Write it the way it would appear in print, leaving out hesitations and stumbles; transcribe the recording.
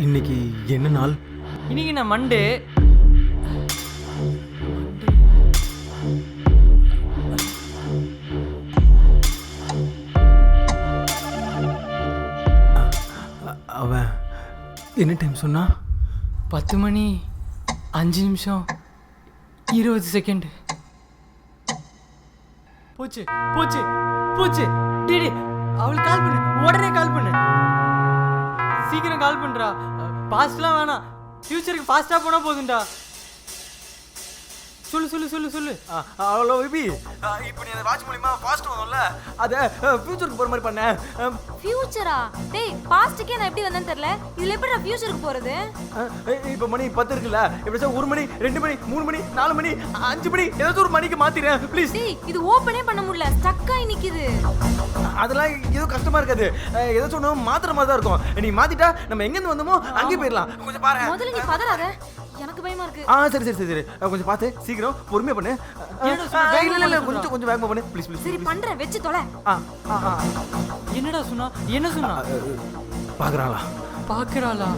இன்னைக்கு என்ன நாள்? இன்னைக்கு நான் மண்டே. அவன் என்ன டைம் சொன்னா? 10 மணி 5 நிமிஷம் 20 செகண்ட். போச்சு போச்சு போச்சு. டேடி அவளுக்கு கால் பண்ணு, உடனே கால் பண்ணு, சீக்கிரம் கால் பண்ணுறா. பாஸ்ட்லாம் வேணாம், ஃபியூச்சருக்கு ஃபாஸ்ட்டாக போனால் போதும்டா. சொல்லு சொல்லு சொல்லு சொல்லு. அவ்வளோ விபி, இப்போ நீ அந்த வாட்ச் மூலியமா ஃபாஸ்ட் வந்தோம்ல, அதை ஃபியூச்சருக்கு போகிற மாதிரி பண்ணேன். ஃபியூச்சரா? டேய் பாஸ்ட்டுக்கே நான் எப்படி வந்தேன்னு தெரியல, இதில் எப்படி நான் ஃபியூச்சருக்கு போகிறது? இப்போ மணி 10 இருக்குல்ல, எப்படி சார் 1 மணி 2 மணி 3 மணி 4 மணி 5 மணி ஏதாவது ஒரு மணிக்கு மாற்றிடுறேன் ப்ளீஸ். டேய் இது ஓப்பனே பண்ண முடியல, ஸ்டக்காகி நிற்கிது. அதெல்லாம் எதுவும் கஷ்டமா இருக்காது, ஏதாச்சும் ஒன்று மாத்திர மாதிரி தான் இருக்கும். நீ மாத்திட்டா நம்ம எங்கேருந்து வந்தோமோ அங்கேயே போயிடலாம். கொஞ்சம் பாரு. முதல்ல நீ பதறாத, எனக்கு பயமா இருக்கு. சரி சரி சரி சரி, கொஞ்சம் பார்த்து சீக்கிரம் பொறுமையா பண்ணு. இல்லை கொஞ்சம் வேகமா பண்ணு ப்ளீஸ் ப்ளீஸ். சரி பண்றேன், வெச்சு தொலை. என்னடா சொன்னா? என்ன சொன்னா? பார்க்குறாளா? பார்க்குறாளா?